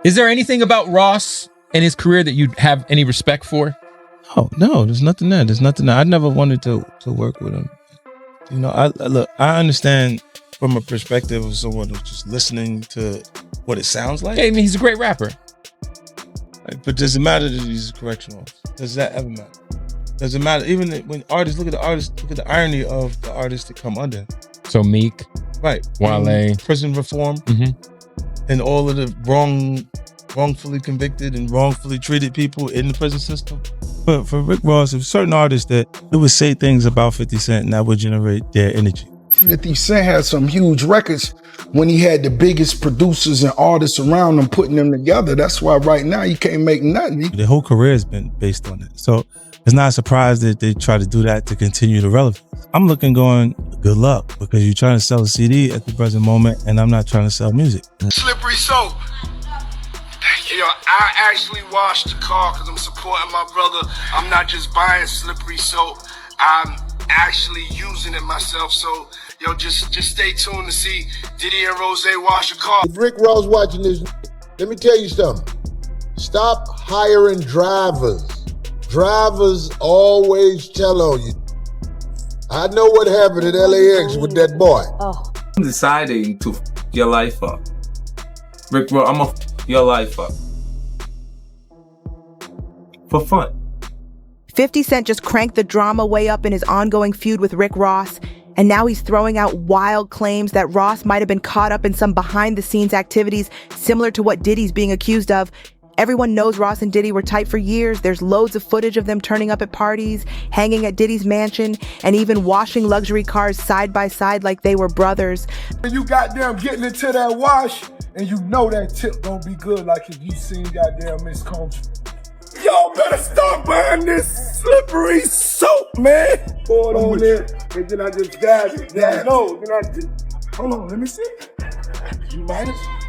Is there anything about Ross and his career that you have any respect for? Oh, no, there's nothing there. There's nothing there. I never wanted to work with him. You know, I understand from a perspective of someone who's just listening to what it sounds like. Yeah, I mean, he's a great rapper. Like, but does it matter that he's a correctional officer? Does that ever matter? Does it matter? Even when artists, look at the irony of the artists that come under him. So Meek. Right. Wale. Prison reform. And all of the wrongfully convicted and wrongfully treated people in the prison system. But for Rick Ross, there's certain artists that it would say things about 50 Cent and that would generate their energy. 50 Cent had some huge records when he had the biggest producers and artists around him putting them together. That's why right now he can't make nothing. The whole career has been based on it. So it's not a surprise that they try to do that to continue the relevance. I'm looking going, good luck, because you're trying to sell a CD at the present moment and I'm not trying to sell music. Slippery soap. You know, I actually washed the car because I'm supporting my brother. I'm not just buying slippery soap. I'm actually using it myself. So, yo, just stay tuned to see Diddy and Rose wash the car. If Rick Ross watching this, let me tell you something. Stop hiring drivers. Drivers always tell on you. I know what happened at LAX with that boy. I'm deciding to f your life up. Rick Ross, I'm gonna f your life up. For fun. 50 Cent just cranked the drama way up in his ongoing feud with Rick Ross, and now he's throwing out wild claims that Ross might have been caught up in some behind-the-scenes activities similar to what Diddy's being accused of. Everyone knows Ross and Diddy were tight for years. There's loads of footage of them turning up at parties, hanging at Diddy's mansion, and even washing luxury cars side by side like they were brothers. You goddamn getting into that wash, and you know that tip don't be good like if you seen goddamn Miss Country. Y'all better stop buying this slippery soap, man. Pour it on there, and then I just dab it. No, then hold on, let me see. You might have.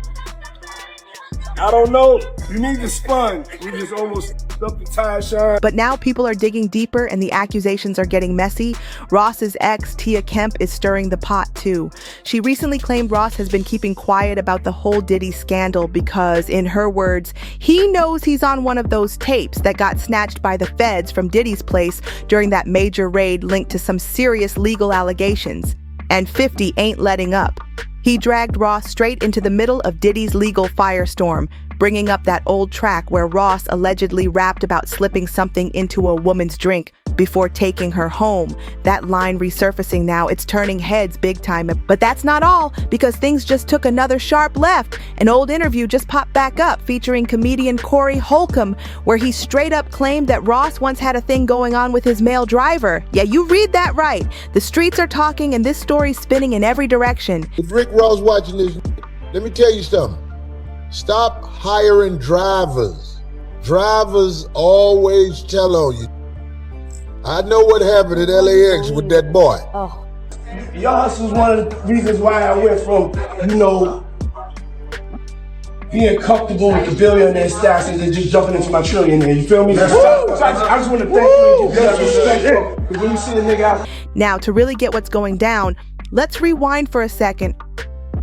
I don't know. You need the sponge. We just almost stuck the tire shine. But now people are digging deeper and the accusations are getting messy. Ross's ex, Tia Kemp, is stirring the pot too. She recently claimed Ross has been keeping quiet about the whole Diddy scandal because, in her words, he knows he's on one of those tapes that got snatched by the feds from Diddy's place during that major raid linked to some serious legal allegations. And 50 ain't letting up. He dragged Ross straight into the middle of Diddy's legal firestorm, bringing up that old track where Ross allegedly rapped about slipping something into a woman's drink before taking her home. That line resurfacing now, it's turning heads big time. But that's not all, because things just took another sharp left. An old interview just popped back up featuring comedian Corey Holcomb, where he straight up claimed that Ross once had a thing going on with his male driver. Yeah, you read that right. The streets are talking and this story's spinning in every direction. If Rick Ross watching this, let me tell you something. Stop hiring drivers. Drivers always tell on you. I know what happened at LAX with that boy. Your hustle is one of the reasons why I went from, being comfortable with the billionaire status and just jumping into my trillionaire. You feel me? I just want to thank you and give you respect. Because when you see a nigga out. Now, to really get what's going down, let's rewind for a second.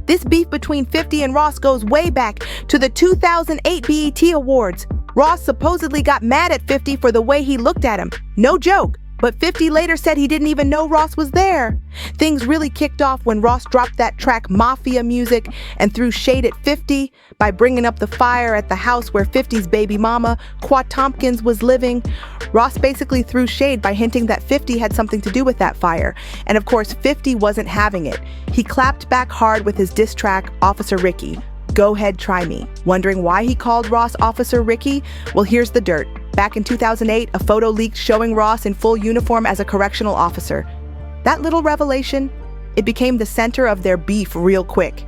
This beef between 50 and Ross goes way back to the 2008 BET Awards. Ross supposedly got mad at 50 for the way he looked at him. No joke. But 50 later said he didn't even know Ross was there. Things really kicked off when Ross dropped that track Mafia Music and threw shade at 50 by bringing up the fire at the house where 50's baby mama, Qua Tompkins, was living. Ross basically threw shade by hinting that 50 had something to do with that fire. And of course, 50 wasn't having it. He clapped back hard with his diss track, Officer Ricky. Go ahead, try me. Wondering why he called Ross Officer Ricky? Well, here's the dirt. Back in 2008, a photo leaked showing Ross in full uniform as a correctional officer. That little revelation, it became the center of their beef real quick.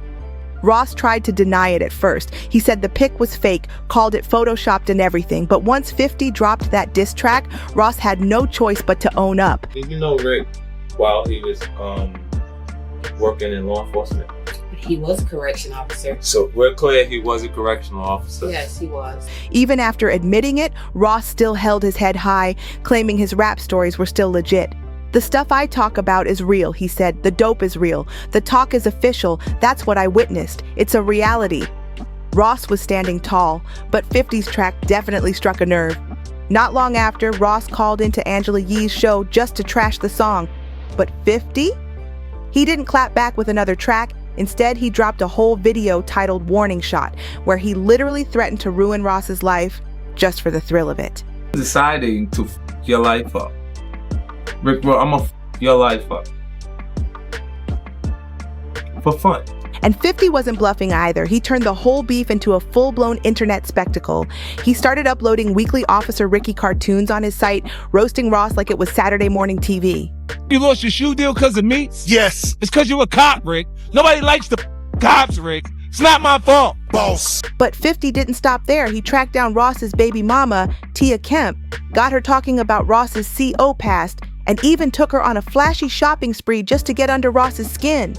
Ross tried to deny it at first. He said the pic was fake, called it photoshopped and everything. But once 50 dropped that diss track, Ross had no choice but to own up. Did you know Rick, while he was working in law enforcement? He was a correction officer. So we're clear he was a correctional officer. Yes, he was. Even after admitting it, Ross still held his head high, claiming his rap stories were still legit. The stuff I talk about is real, he said. The dope is real. The talk is official. That's what I witnessed. It's a reality. Ross was standing tall, but 50's track definitely struck a nerve. Not long after, Ross called into Angela Yee's show just to trash the song. But 50? He didn't clap back with another track. Instead, he dropped a whole video titled Warning Shot, where he literally threatened to ruin Ross's life just for the thrill of it. Deciding to f your life up. Rick Ross, I'm gonna f your life up. For fun. And 50 wasn't bluffing either. He turned the whole beef into a full-blown internet spectacle. He started uploading weekly Officer Ricky cartoons on his site, roasting Ross like it was Saturday morning TV. You lost your shoe deal because of me? Yes. It's because you a cop, Rick. Nobody likes the cops, Rick. It's not my fault. Boss. But 50 didn't stop there. He tracked down Ross's baby mama, Tia Kemp, got her talking about Ross's CO past, and even took her on a flashy shopping spree just to get under Ross's skin.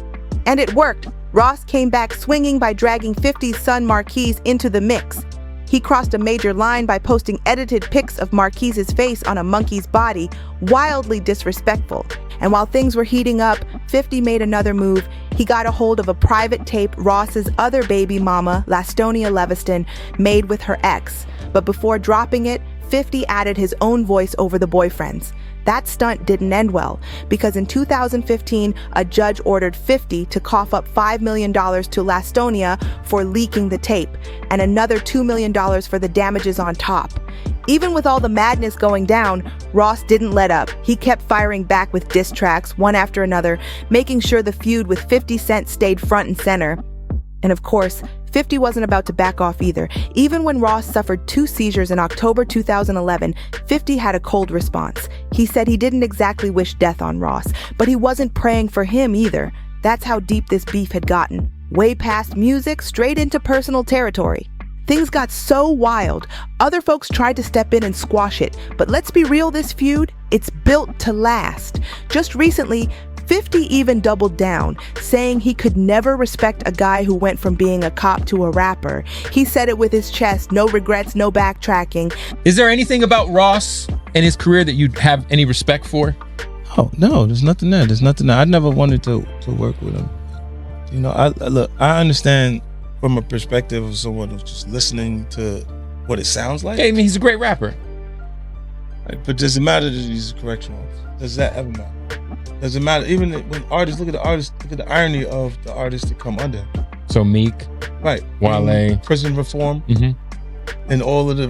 And it worked. Ross came back swinging by dragging 50's son Marquise into the mix. He crossed a major line by posting edited pics of Marquise's face on a monkey's body, wildly disrespectful. And while things were heating up, 50 made another move. He got a hold of a private tape Ross's other baby mama, Lastonia Leviston, made with her ex. But before dropping it, 50 added his own voice over the boyfriend's. That stunt didn't end well, because in 2015, a judge ordered 50 to cough up $5 million to Lastonia for leaking the tape, and another $2 million for the damages on top. Even with all the madness going down, Ross didn't let up. He kept firing back with diss tracks, one after another, making sure the feud with 50 Cent stayed front and center. And of course, 50 wasn't about to back off either. Even when Ross suffered 2 seizures in October 2011, 50 had a cold response. He said he didn't exactly wish death on Ross, but he wasn't praying for him either. That's how deep this beef had gotten. Way past music, straight into personal territory. Things got so wild, other folks tried to step in and squash it. But let's be real, this feud, it's built to last. Just recently, 50 even doubled down, saying he could never respect a guy who went from being a cop to a rapper. He said it with his chest, no regrets, no backtracking. Is there anything about Ross and his career that you have any respect for? Oh, no, there's nothing there. There's nothing there. I never wanted to work with him. You know, I understand from a perspective of someone who's just listening to what it sounds like. Yeah, I mean, he's a great rapper. Right, but does it matter that he's a correctional officer? Does that ever matter? Does it matter? Even when artists, look at the artists, look at the irony of the artists that come under him. So Meek, right? Wale, prison reform, and all of the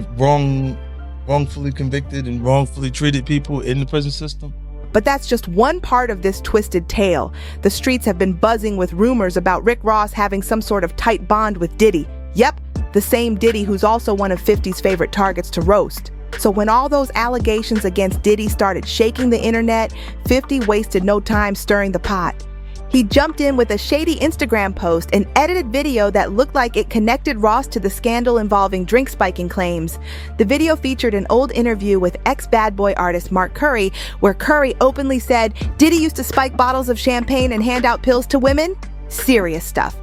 wrongfully convicted and wrongfully treated people in the prison system. But that's just one part of this twisted tale. The streets have been buzzing with rumors about Rick Ross having some sort of tight bond with Diddy. Yep, the same Diddy who's also one of 50's favorite targets to roast. So when all those allegations against Diddy started shaking the internet, 50 wasted no time stirring the pot. He jumped in with a shady Instagram post and edited video that looked like it connected Ross to the scandal involving drink spiking claims. The video featured an old interview with ex-Bad Boy artist Mark Curry, where Curry openly said Diddy used to spike bottles of champagne and hand out pills to women. Serious stuff.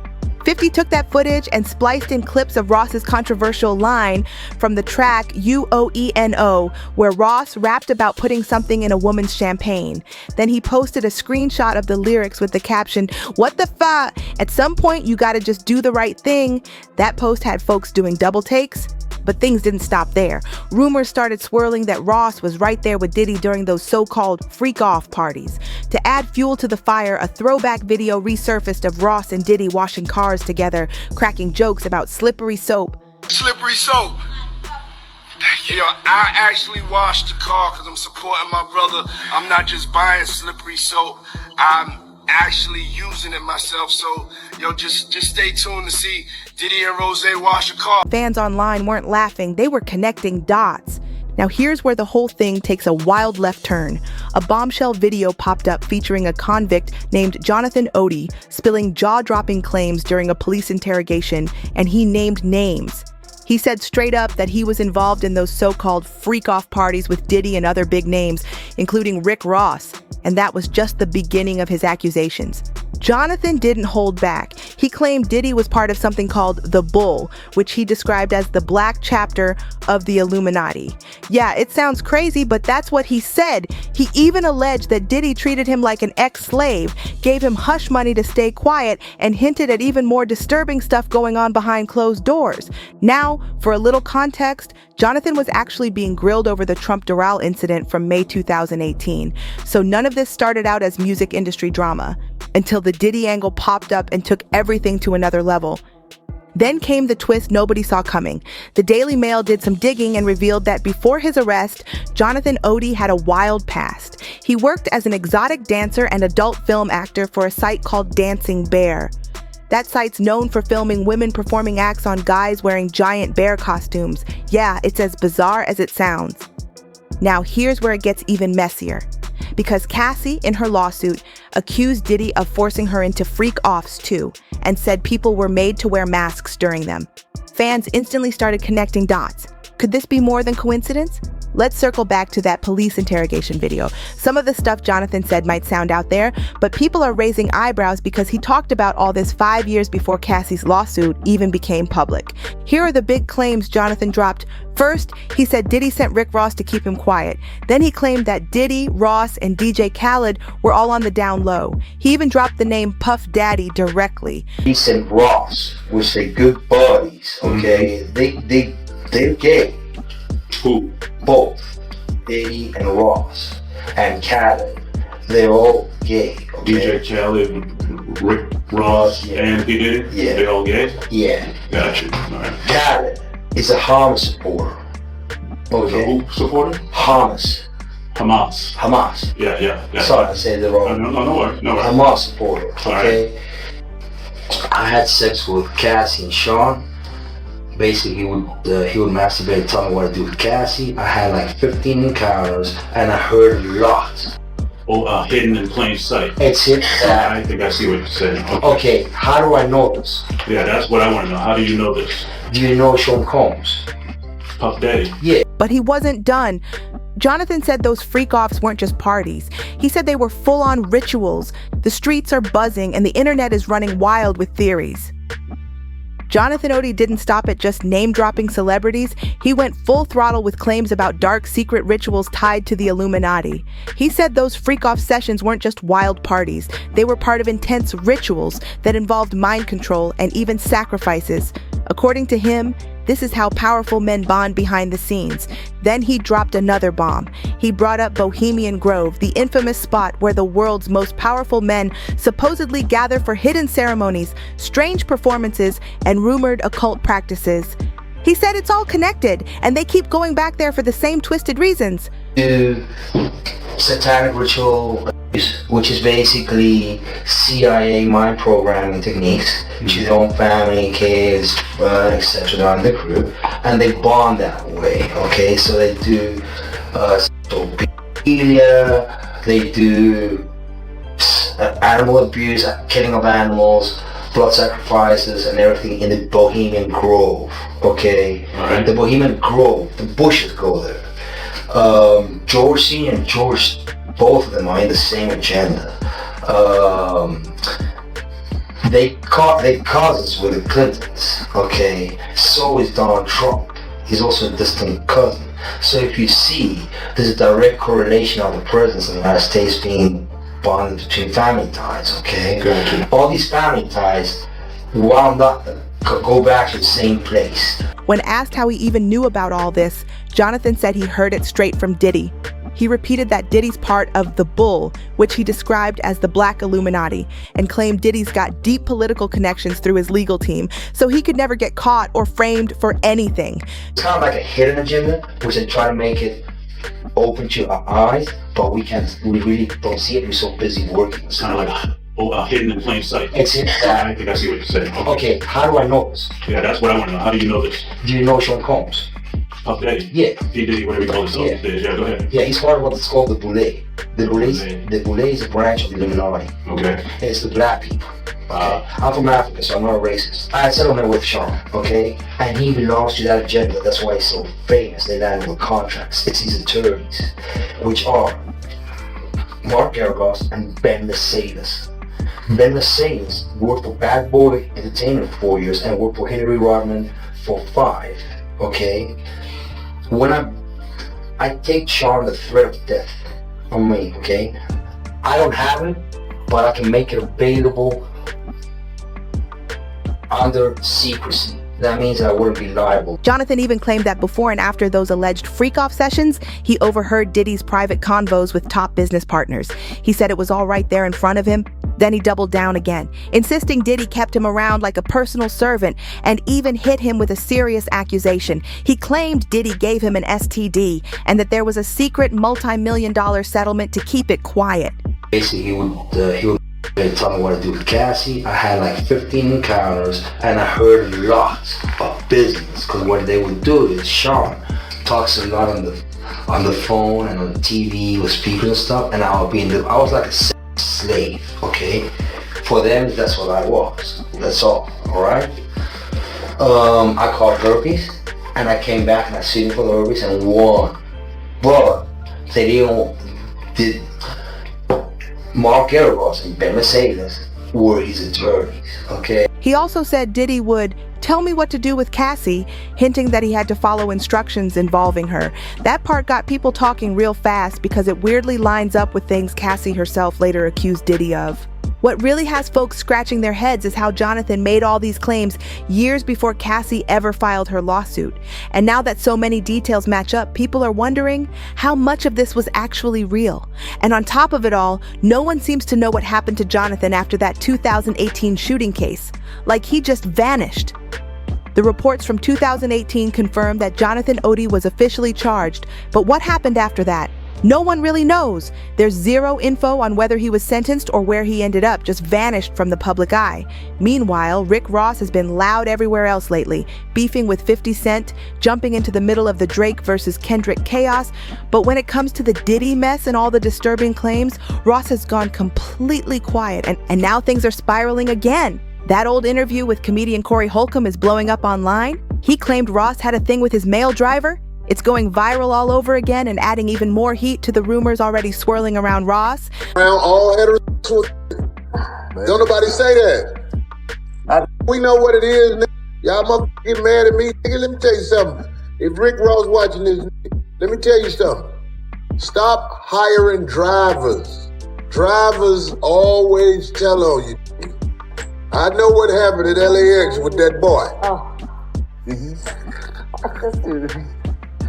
50 took that footage and spliced in clips of Ross's controversial line from the track UOENO, where Ross rapped about putting something in a woman's champagne. Then he posted a screenshot of the lyrics with the caption, "What the fa? At some point you gotta just do the right thing." That post had folks doing double takes. But things didn't stop there. Rumors started swirling that Ross was right there with Diddy during those so-called freak-off parties. To add fuel to the fire, a throwback video resurfaced of Ross and Diddy washing cars together, cracking jokes about slippery soap. Slippery soap. You know, I actually washed the car because I'm supporting my brother. I'm not just buying slippery soap. I'm actually using it myself. So, just stay tuned to see Diddy and Rose wash a car. Fans online weren't laughing, they were connecting dots. Now here's where the whole thing takes a wild left turn. A bombshell video popped up featuring a convict named Jonathan Odie spilling jaw-dropping claims during a police interrogation, and he named names. He said straight up that he was involved in those so-called freak-off parties with Diddy and other big names, including Rick Ross, and that was just the beginning of his accusations. Jonathan didn't hold back. He claimed Diddy was part of something called the Bull, which he described as the black chapter of the Illuminati. Yeah, it sounds crazy, but that's what he said. He even alleged that Diddy treated him like an ex-slave, gave him hush money to stay quiet, and hinted at even more disturbing stuff going on behind closed doors. Now, for a little context, Jonathan was actually being grilled over the Trump Doral incident from May 2018. So none of this started out as music industry drama until the Diddy angle popped up and took everything to another level. Then came the twist nobody saw coming. The Daily Mail did some digging and revealed that before his arrest, Jonathan Odie had a wild past. He worked as an exotic dancer and adult film actor for a site called Dancing Bear. That site's known for filming women performing acts on guys wearing giant bear costumes. Yeah, it's as bizarre as it sounds. Now here's where it gets even messier. Because Cassie, in her lawsuit, accused Diddy of forcing her into freak-offs too, and said people were made to wear masks during them. Fans instantly started connecting dots. Could this be more than coincidence? Let's circle back to that police interrogation video. Some of the stuff Jonathan said might sound out there, but people are raising eyebrows because he talked about all this 5 years before Cassie's lawsuit even became public. Here are the big claims Jonathan dropped. First, he said Diddy sent Rick Ross to keep him quiet. Then he claimed that Diddy, Ross, and DJ Khaled were all on the down low. He even dropped the name Puff Daddy directly. He said Ross, which they good buddies, okay? They're gay. Who? Both. Diddy and Ross. And Khaled. They're all gay, okay? DJ Khaled, Rick Ross, and P. Diddy? Yeah. They all gay? Yeah. Gotcha. All right. Khaled is a Hamas supporter. Okay? Who supporter? Hamas. Hamas. Yeah. Sorry, I said it wrong. No worries. Hamas supporter, okay? Right. I had sex with Cassie and Sean. Basically, he would masturbate, tell me what to do with Cassie. I had like 15 encounters, and I heard a lot. Oh, hidden in plain sight. It's hidden. I think I see what you're saying. Okay, how do I know this? Yeah, that's what I want to know. How do you know this? Do you know Sean Combs? Puff Daddy. Yeah. But he wasn't done. Jonathan said those freak-offs weren't just parties. He said they were full-on rituals. The streets are buzzing, and the internet is running wild with theories. Jonathan Odie didn't stop at just name-dropping celebrities. He went full throttle with claims about dark secret rituals tied to the Illuminati. He said those freak-off sessions weren't just wild parties. They were part of intense rituals that involved mind control and even sacrifices. According to him, this is how powerful men bond behind the scenes. Then he dropped another bomb. He brought up Bohemian Grove, the infamous spot where the world's most powerful men supposedly gather for hidden ceremonies, strange performances, and rumored occult practices. He said it's all connected, and they keep going back there for the same twisted reasons. Satanic ritual, which is basically CIA mind programming techniques, which is their own family, kids, etc. on the crew, and they bond that way, okay? So they do pedophilia, they do animal abuse, killing of animals, blood sacrifices, and everything in the Bohemian Grove, okay? Right. The Bohemian Grove, the Bushes go there. George C. and George, both of them are in the same agenda. They cousins with the Clintons, okay? So is Donald Trump. He's also a distant cousin. So if you see, there's a direct correlation of the presidents in the United States being bonded between family ties, okay? Gotcha. All these family ties wound up, go back to the same place. When asked how he even knew about all this, Jonathan said he heard it straight from Diddy. He repeated that Diddy's part of the Bull, which he described as the Black Illuminati, and claimed Diddy's got deep political connections through his legal team, so he could never get caught or framed for anything. It's kind of like a hidden agenda, which they try to make it open to our eyes, but we really don't see it. We're so busy working. It's kind of like hidden in plain sight. It's in I think I see what you're saying. Okay, how do I know this? Yeah, that's what I want to know. How do you know this? Do you know Sean Combs? Puff Daddy? Yeah. P. Diddy, whatever you call himself. Yeah, go ahead. Yeah, he's part of what's called the Boule. The Boule is a branch of the Illuminati. Okay. And it's the black people. I'm from Africa, so I'm not a racist. I had settlement with Sean, okay? And he belongs to that agenda. That's why he's so famous. They landed with contracts. It's his attorneys, which are Mark Garagos and Ben Mercedes. Ben Mercedes worked for Bad Boy Entertainment for 4 years and worked for Henry Rodman for 5. Okay? When I take Sean the threat of death on me, okay? I don't have it, but I can make it available under secrecy. That means I wouldn't be liable. Jonathan even claimed that before and after those alleged freak-off sessions, he overheard Diddy's private convos with top business partners. He said it was all right there in front of him. Then he doubled down again, insisting Diddy kept him around like a personal servant and even hit him with a serious accusation. He claimed Diddy gave him an STD and that there was a secret multi-million-dollar settlement to keep it quiet. Basically, he would tell me what to do with Cassie. I had like 15 encounters and I heard a lot of business, because what they would do is Sean talks a lot on the phone and on the TV with speakers and stuff, and I was like a slave, okay? For them, that's what I was. That's all right? I caught herpes and I came back and I sued him for the herpes and won. But they did Mark Eros and Ben Mercedes were his attorneys, okay? He also said Diddy would tell me what to do with Cassie, hinting that he had to follow instructions involving her. That part got people talking real fast because it weirdly lines up with things Cassie herself later accused Diddy of. What really has folks scratching their heads is how Jonathan made all these claims years before Cassie ever filed her lawsuit. And now that so many details match up, people are wondering how much of this was actually real. And on top of it all, no one seems to know what happened to Jonathan after that 2018 shooting case. Like he just vanished. The reports from 2018 confirmed that Jonathan Odie was officially charged, but what happened after that? No one really knows. There's zero info on whether he was sentenced or where he ended up, just vanished from the public eye. Meanwhile, Rick Ross has been loud everywhere else lately, beefing with 50 Cent, jumping into the middle of the Drake versus Kendrick chaos. But when it comes to the Diddy mess and all the disturbing claims, Ross has gone completely quiet, and now things are spiraling again. That old interview with comedian Corey Holcomb is blowing up online. He claimed Ross had a thing with his male driver. It's going viral all over again and adding even more heat to the rumors already swirling around Ross. Around all heterosexual. Don't nobody say that. We know what it is, nigga. Y'all motherfuckers get mad at me. Nigga, let me tell you something. If Rick Ross watching this, let me tell you something. Stop hiring drivers. Drivers always tell on you. I know what happened at LAX with that boy. Oh.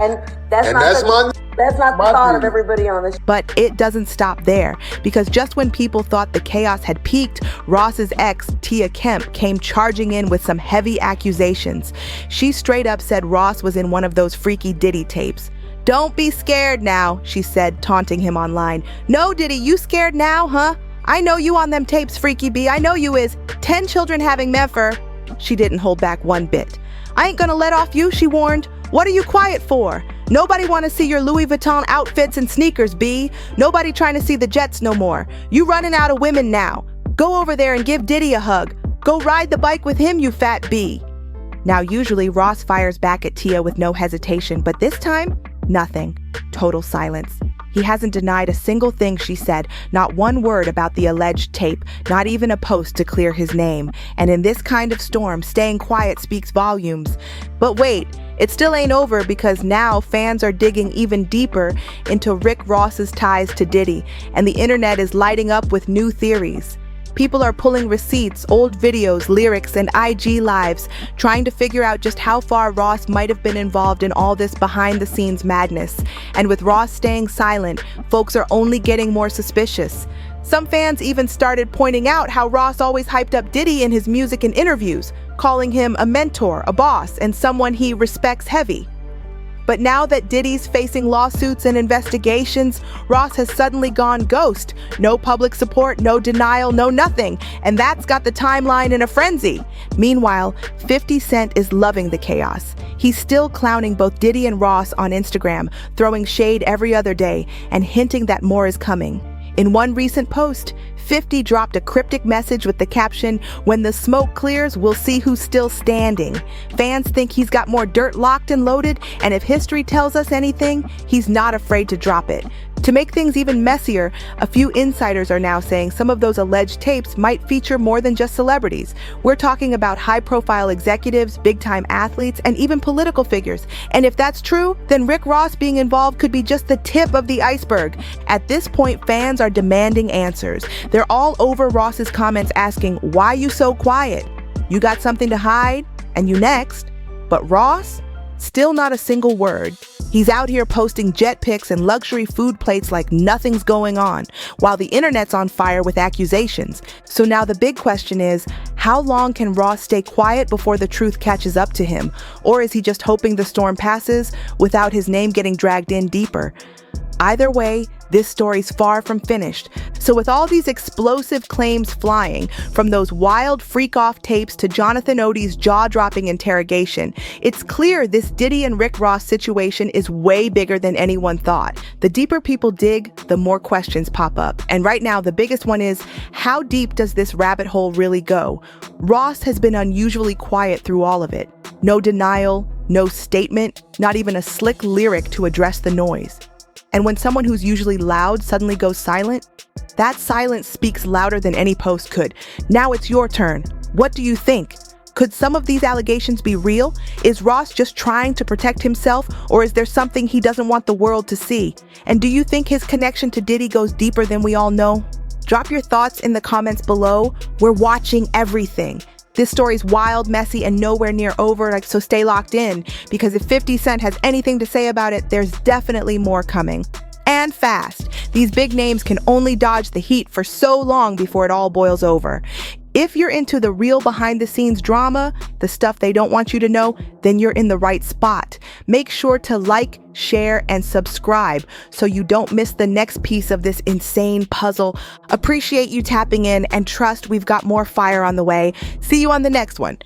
And that's not the thought of everybody on this. But it doesn't stop there, because just when people thought the chaos had peaked, Ross's ex, Tia Kemp, came charging in with some heavy accusations. She straight up said Ross was in one of those freaky Diddy tapes. "Don't be scared now," she said, taunting him online. "No, Diddy, you scared now, huh? I know you on them tapes, Freaky B. I know you is. 10 children having Mempher." She didn't hold back one bit. "I ain't gonna let off you," she warned. "What are you quiet for? Nobody want to see your Louis Vuitton outfits and sneakers, B. Nobody trying to see the jets no more. You running out of women now. Go over there and give Diddy a hug. Go ride the bike with him, you fat B." Now, usually Ross fires back at Tia with no hesitation, but this time, nothing. Total silence. He hasn't denied a single thing she said, not one word about the alleged tape, not even a post to clear his name. And in this kind of storm, staying quiet speaks volumes. But wait, it still ain't over, because now fans are digging even deeper into Rick Ross's ties to Diddy, and the internet is lighting up with new theories. People are pulling receipts, old videos, lyrics, and IG lives, trying to figure out just how far Ross might have been involved in all this behind-the-scenes madness. And with Ross staying silent, folks are only getting more suspicious. Some fans even started pointing out how Ross always hyped up Diddy in his music and interviews, calling him a mentor, a boss, and someone he respects heavy. But now that Diddy's facing lawsuits and investigations, Ross has suddenly gone ghost. No public support, no denial, no nothing. And that's got the timeline in a frenzy. Meanwhile, 50 Cent is loving the chaos. He's still clowning both Diddy and Ross on Instagram, throwing shade every other day, and hinting that more is coming. In one recent post, 50 dropped a cryptic message with the caption, "When the smoke clears, we'll see who's still standing." Fans think he's got more dirt locked and loaded, and if history tells us anything, he's not afraid to drop it. To make things even messier, a few insiders are now saying some of those alleged tapes might feature more than just celebrities. We're talking about high-profile executives, big-time athletes, and even political figures. And if that's true, then Rick Ross being involved could be just the tip of the iceberg. At this point, fans are demanding answers. They're all over Ross's comments asking, "Why you so quiet? You got something to hide? And you next?" But Ross? Still not a single word. He's out here posting jet pics and luxury food plates like nothing's going on, while the internet's on fire with accusations. So now the big question is, how long can Ross stay quiet before the truth catches up to him? Or is he just hoping the storm passes without his name getting dragged in deeper? Either way, this story's far from finished. So with all these explosive claims flying, from those wild freak-off tapes to Jonathan Odie's jaw-dropping interrogation, it's clear this Diddy and Rick Ross situation is way bigger than anyone thought. The deeper people dig, the more questions pop up. And right now, the biggest one is, how deep does this rabbit hole really go? Ross has been unusually quiet through all of it. No denial, no statement, not even a slick lyric to address the noise. And when someone who's usually loud suddenly goes silent, that silence speaks louder than any post could. Now it's your turn. What do you think? Could some of these allegations be real? Is Ross just trying to protect himself, or is there something he doesn't want the world to see? And do you think his connection to Diddy goes deeper than we all know? Drop your thoughts in the comments below. We're watching everything. This story's wild, messy, and nowhere near over, so stay locked in, because if 50 Cent has anything to say about it, there's definitely more coming. And fast. These big names can only dodge the heat for so long before it all boils over. If you're into the real behind-the-scenes drama, the stuff they don't want you to know, then you're in the right spot. Make sure to like, share, and subscribe so you don't miss the next piece of this insane puzzle. Appreciate you tapping in, and trust we've got more fire on the way. See you on the next one.